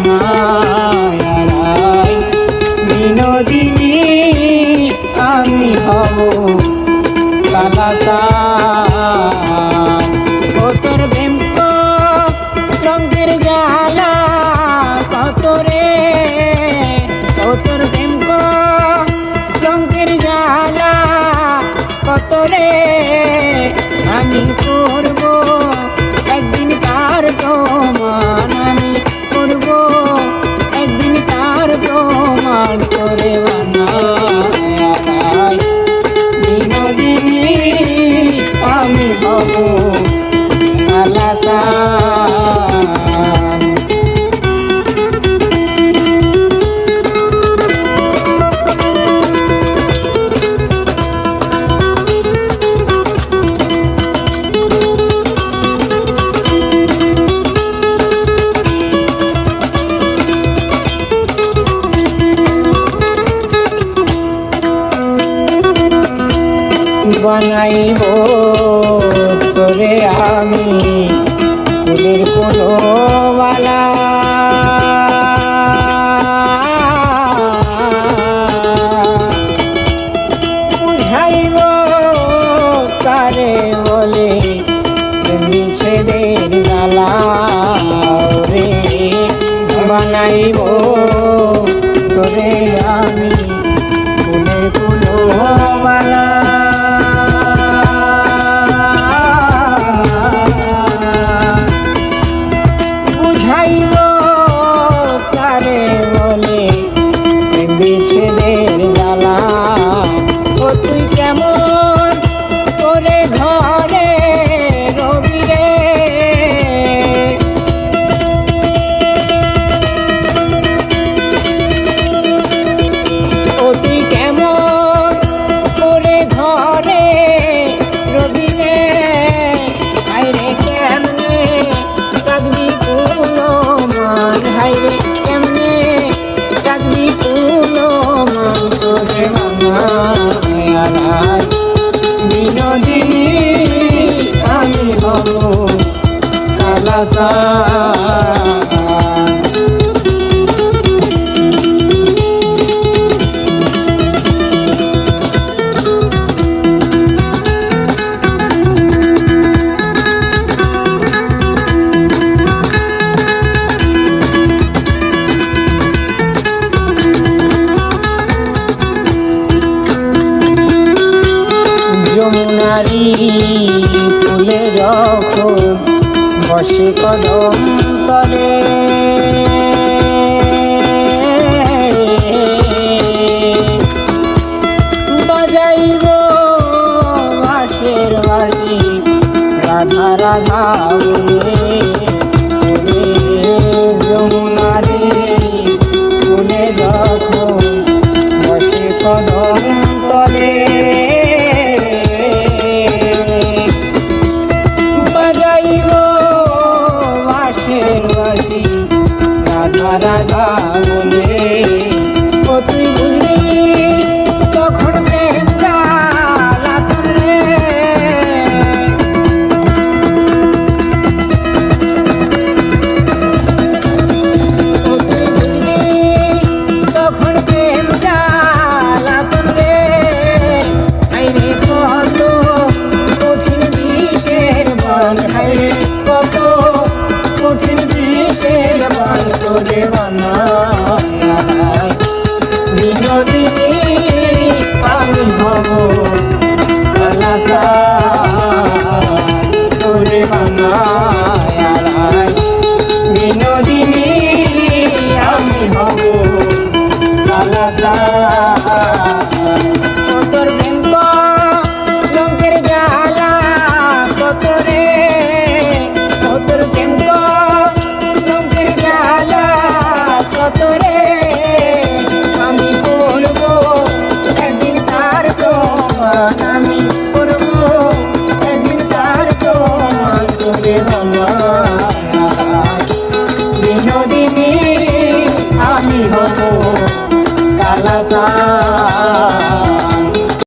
বানায় বিনোদিনী আমি হব কালাচাঁদ। ও তোর ভেম্প রঙের জ্বালা কত রে, ও তোর ভেম্প রঙের জ্বালা কত রে, আমি করব একদিন তার প্রমাণ, আমি করব একদিন তার প্রমাণ করে বানায় বিনোদিনী আমি হব কালাচাঁদ। বানাইব তোরে আমি ফুলের ফুলওয়ালা, বুঝাইব তারে বলে বিচ্ছেদের জ্বালা রে, বানাইব তোরে আমি ফুলের ফুলওয়ালা। বিচ্ছেদের জ্বালা ও তুই কেমন করে ঘরে রবি রে, ও তুই কেমন করে ঘরে রবি রে, হাইরে কেমনে কাঁদবি পুলো মান, হাইরে কেমনে কাঁদবি পুলো মান করে বানায় বিনোদিনী আমি হব কালাচাঁদ। যমুনারি ফুলে যখন বসে কদম তলে, বাজাইব বাঁশের বাঁশি রাধা রাধা বলে, যমুনারি ফুলে যখন বসে কদম তলে, রাধা রাধা বলে, ও তুই বুঝলি তখন প্রেম জ্বালা রে, ও তুই বুঝলি তখন প্রেম জ্বালা রে, হাইরে কত কঠিন বিষের বন, হাইরে কত কঠিন বিষের বন করে বানায় বিনোদিনী আমি হব কালাচাঁদ করে বানায় বিনোদিনী আমি হব কালাচাঁদ। তোর ভেম্প রঙের জ্বালা কত রে, তোর ভেম্প রঙের জ্বালা কত রে, আমি করব একদিন তার প্রমাণ, আমি করব একদিন তার প্রমাণ করে বানায় বিনোদিনী আমি হব কালাচাঁদ।